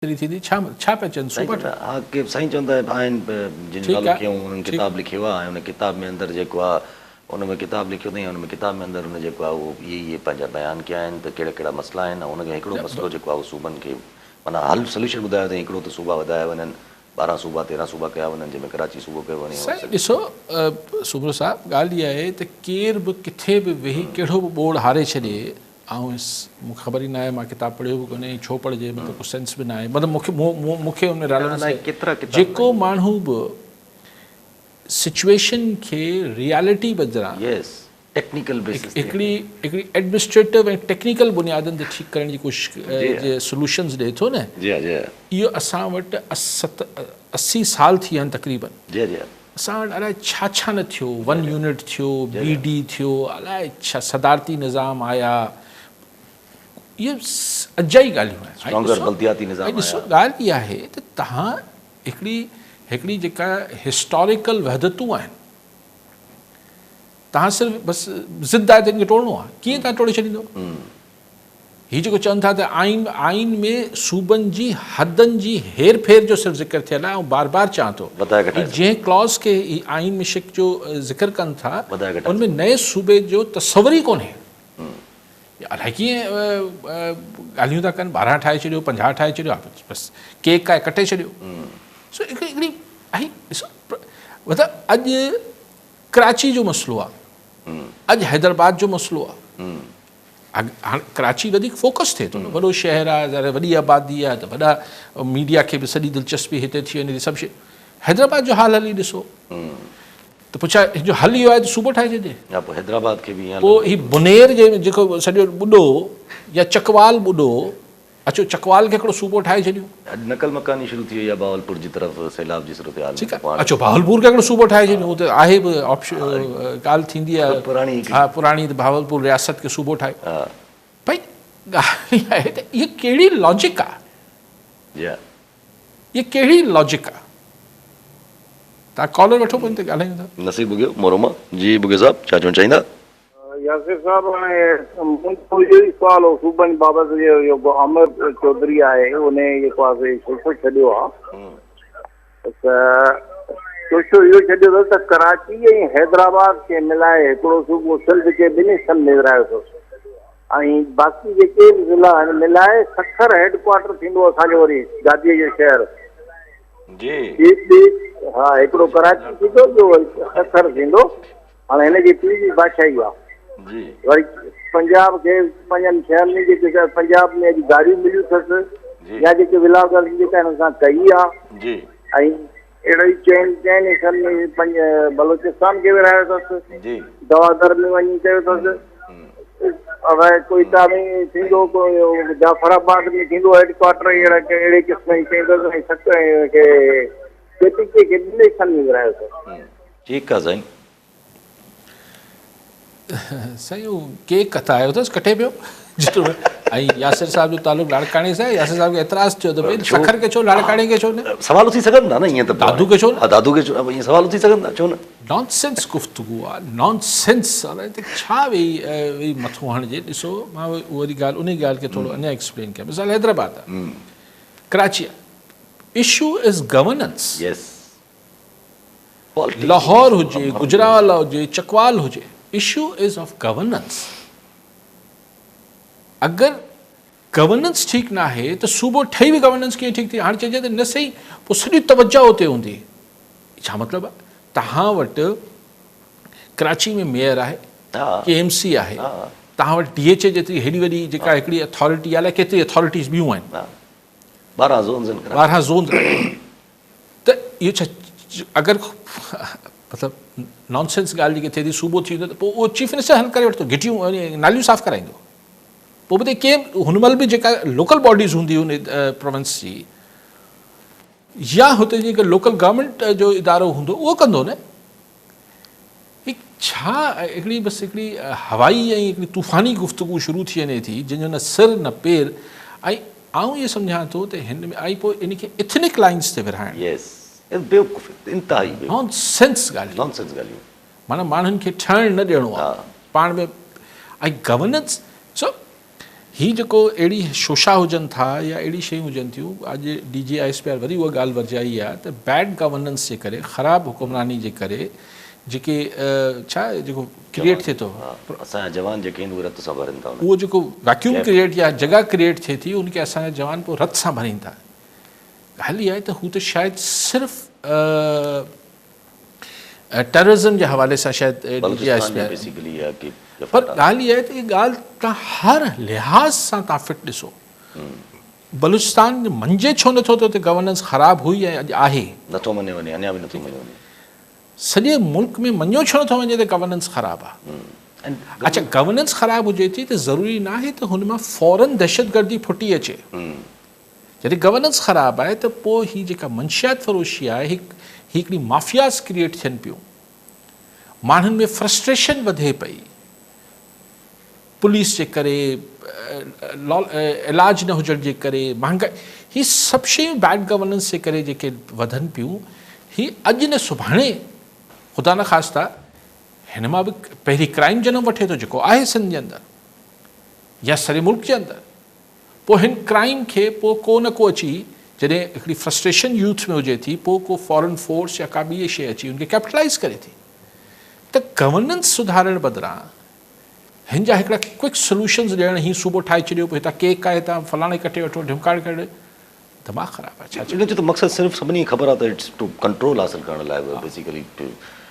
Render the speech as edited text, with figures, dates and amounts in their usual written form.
थींदी छा पिया चवनि सूबा हा के साईं चवंदा आहिनि जिन लिखियूं उन्हनि किताब लिखियो आहे ऐं उन किताब में अंदरि जेको आहे उन में किताब लिखियो अथई, उन में किताब में अंदरि उन जेको आहे उहो इहे पंहिंजा बयानु कया आहिनि त कहिड़ा कहिड़ा मसइला आहिनि ऐं उनखे हिकिड़ो मसइलो जेको आहे उहो सूबनि खे माना हल सोल्यूशन ॿुधायो अथई। हिकिड़ो त सूबा वधाया वञनि, 12 सूबा 13 सूबा कया वञनि, जंहिंमें कराची सूबो कयो वञे। साईं ॾिसो सूबो साहिबु ॻाल्हि इहा आहे त केर बि किथे बि वेही कहिड़ो बि ॿोड़ हारे छॾे ऐं मूंखे ख़बर ई न आहे, मां किताबु पढ़ियो बि कोन्हे, छो पढ़िजे, मतिलबु कुझु सेंस बि न आहे, मतिलबु मूंखे उन जेको माण्हू बि सिचुएशन खे रियलिटी बदिरां टेक्निकल बेसिस हिकिड़ी एडमिनिस्ट्रेटिव ऐं टेक्निकल बुनियादनि ते ठीकु करण जी कोशिशि सोल्यूशन्स ॾिए थो न, इहो असां वटि 80 साल थी विया आहिनि तक़रीबन। असां वटि अलाए छा छा न थियो, 1 यूनिट थियो, BD थियो, अलाए छा सदारती निज़ाम आया, इहे अजाई ॻाल्हियूं आहिनि। ॾिसो ॻाल्हि इहा आहे त तव्हां हिकिड़ी जेका हिस्टोरिकल वहदतूं आहिनि, तव्हां सिर्फ़ु बसि ज़िद आहे त हिनखे टोड़णो आहे, कीअं तव्हां टोड़े छॾींदो? हीअ जेको चवनि था त आइन में सूबनि जी हदनि जी हेर फेर जो सिर्फ़ु ज़िक्र थियल आहे, ऐं बार बार चवां थो जंहिं क्लॉज़ खे आइन में शिक जो ज़िक्र कनि था उनमें नए सूबे जो तस्वुर ई कोन्हे। अलाए कीअं ॻाल्हियूं था कनि, 12 ठाहे छॾियो, 50 ठाहे छॾियो, बसि केक आहे कटे छॾियो। सो हिकिड़ी ऐं ॾिसो मतिलबु अॼु कराची जो मसइलो आहे, अॼु हैदराबाद जो मसइलो आहे, हाणे कराची वधीक फोकस थिए थो न, वॾो शहर आहे, वॾी आबादी आहे, त वॾा मीडिया खे बि सॼी दिलचस्पी हिते थी वञे, सभु शइ। हैदराबाद जो हाल हली ॾिसो त पोइ छा हिनजो हल इहो आहे त सूबो ठाहे छॾे, हैदराबाद खे बि पोइ हीउ बुनेर जे जेको सॼो ॿुॾो या चकवाल ॿुॾो, अचो चकवाल खे हिकिड़ो सूबो ठाहे छॾियो, नकल मकानी शुरू थी वई आहे बावलपुर जी तरफ़ सैलाब जी सूरत हाल। ठीकु आहे, अचो बावलपुर खे हिकिड़ो सूबो ठाहे छॾियो, उहो त आहे बि ऑप्शन, ॻाल्हि थींदी आहे पुराणी त बावलपुर रियासत खे सूबो ठाहे। भई ॻाल्हि आहे त इहा कहिड़ी लॉजिक आहे, इहा कहिड़ी लॉजिक आहे? तव्हां कॉलर वठो, पोइ ते ॻाल्हायूं था। नसीब बुगे मोरोमा जी, बुगे साहब छा चवणु चाहींदा? यासिर साहब, हाणे मुंहिंजो इहो ई सुवालु हो सूबनि बाबति, जेको अमर चौधरी आहे उन जेको आहे सोचो छॾियो आहे, त सोचो इहो छॾियो अथसि त कराची ऐं हैदराबाद खे मिलाए हिकिड़ो सूबो सिंध खे ॿिन्ही हिसनि में विरायो अथसि, ऐं बाक़ी जेके बि ज़िला आहिनि मिलाए सखर हेडक्वाटर थींदो असांजो, वरी गादीअ जो शहर हा, हिकिड़ो कराची थींदो, ॿियो वरी सखर थींदो। हाणे हिनजी पीउ जी बादशाही आहे, वरी पंजाब खे 5-6 में जेके पंजाब में अॼु गाड़ियूं मिलियूं अथसि, या जेके विलागर जेका हिन सां कई आहे, ऐं अहिड़ो ई चइनि हिसनि में बलोचिस्तान खे विरायो अथसि, दवादर में वञी कयो अथसि, कोयटा में थींदो, जाफराबाद में थींदो हेडक्वाटर, अहिड़े क़िस्म जी चईंदो के ॿिन्ही हिसनि में विरायो अथसि। ठीकु आहे साईं। साईं उहो केक कथायो अथसि, कटे पियो। ऐं यासिर साहिब जो तालुक लाड़काणे सां, यासिर साहिब खे एतिराज़ थियो त भई सखर खे छो, लाड़काणे खे छो न? सवाल उथी सघनि था न, ईअं त दादू खे छो न, दादू खे ईअं सवाल उथी सघनि था, छो न? नॉनसेंस गुफ़्तगू आहे, नॉनसेंस। हिते छा वेही मथो हणिजे? ॾिसो, मां उहा ॻाल्हि उन ॻाल्हि खे थोरो अञा एक्सप्लेन कयां। मिसाल हैदराबाद आहे, कराची आहे, इशू इज़ गवर्नेंस। लाहौर हुजे, गुजरावाला हुजे, चकवाल हुजे, इशू इज़ ऑफ गवर्नेंस। अगरि गवर्नेंस ठीकु न आहे त सूबो ठही बि गवर्नेंस कीअं ठीकु थी? हाणे चइजे त न सही, पोइ सॼी तवजो हुते हूंदी। छा मतिलबु आहे? तव्हां वटि कराची में मेयर आहे, KMC आहे, तव्हां वटि DHA जेतिरी हेॾी वॾी जेका हिकिड़ी अथॉरिटी आहे, अलाए केतिरी अथॉरिटीज़ ॿियूं आहिनि, 12 ज़ोन्स। त इहो छा अगरि मतिलबु नॉनसेंस ॻाल्हि जेकी थिए थी, सूबो थी वेंदो त पोइ उहो चीफ मिनिस्टर हल करे वठंदो, घिटियूं नालियूं साफ़ु कराईंदो। पोइ ॿुधे कंहिं हुन महिल बि जेका लोकल बॉडीज़ हूंदी हुन प्रोविंस जी, या हुते जेका लोकल गवर्नमेंट जो इदारो हूंदो, उहो कंदो न। छा हिकिड़ी बसि हिकिड़ी हवाई ऐं हिकिड़ी तूफ़ानी गुफ़्तगू शुरू थी वञे थी, जंहिंजो न सिर न पेर। ऐं आउं इहो सम्झां थो त हिन में ऐं पोइ इनखे एथनिक लाइन्स ते विरहाइणु, नॉनसेंस ॻाल्हियूं, माना माण्हुनि खे ठहणु न ॾियणो आहे पाण में। ऐं गवर्नेंस, सो ही जेको अहिड़ी शोशा हुजनि था या अहिड़ी शयूं हुजनि थियूं, अॼु DGISP वरी उहा ॻाल्हि वरजाई आहे त बैड गवर्नेंस जे करे, ख़राबु हुकुमरानी जे करे जेके छा जेको क्रिएट थिए थो, असांजा जवान जेके आहिनि उहे रत सां भरनि था उहो जेको वैक्यूम क्रिएट या जॻह क्रिएट थिए थी उनखे असांजा जवान पोइ रत सां भरीनि था। ॻाल्हि इहा आहे त हू त शायदि सिर्फ़ु टेररिज़म जे हवाले सां शायदि DGISP आहे, बेसिकली आहे कि पर ॻाल्हि इहा आहे त इहा ॻाल्हि तव्हां हर लिहाज़ सां तव्हां फिट ॾिसो, बलूचिस्तान मंझे छो नथो थिए त गवर्नेंस ख़राबु हुई ऐं अॼु आहे, नथो मञे वञे, अञा बि नथो मञे वञे। सॼे मुल्क में मञियो छो नथो वञे त गवर्नेंस ख़राबु आहे। अच्छा, गवर्नेंस ख़राबु हुजे थी त ज़रूरी न आहे त हुन मां फ़ौरन दहशतगर्दी फुटी अचे। जॾहिं गवर्नेंस ख़राबु आहे त पोइ हीअ जेका मंशियात फ़रोशी आहे, हिकिड़ी माफ़ियाज़ क्रिएट थियनि पियूं, माण्हुनि में फ्रस्ट्रेशन वधे पई, पुलिस जे करे, इलाज न हुजण जे करे, महांगाई, हीअ सभु शयूं बैड गवर्नेंस जे करे जेके वधनि पियूं, हीअ अॼु न सुभाणे ख़ुदा न ख़ास्ता हिन मां बि पहिरीं क्राइम जनम वठे थो जेको आहे सिंध जे अंदरि या सॼे मुल्क जे अंदरि। पोइ हिन क्राइम खे पोइ को न को अची, जॾहिं हिकिड़ी फ्रस्ट्रेशन यूथ में हुजे थी, पोइ को फॉरेन फोर्स या का ॿी शइ अची उनखे कैपिटलाइज़ करे थी। त गवर्नेंस सुधारण बदिरां हिन जा हिकिड़ा क्विक सोल्यूशन्स ॾियण, हीअं सूबो ठाहे छॾियो, पोइ हितां केक आहे, हितां फलाणे कटे वठो, ढिमकाड़ करे, दिमाग़ ख़राबु आहे। छा इन जो त मक़सदु सिर्फ़ु सभिनी खे ख़बर आहे त इट्स टू कंट्रोल हासिल करण लाइ बेसिकली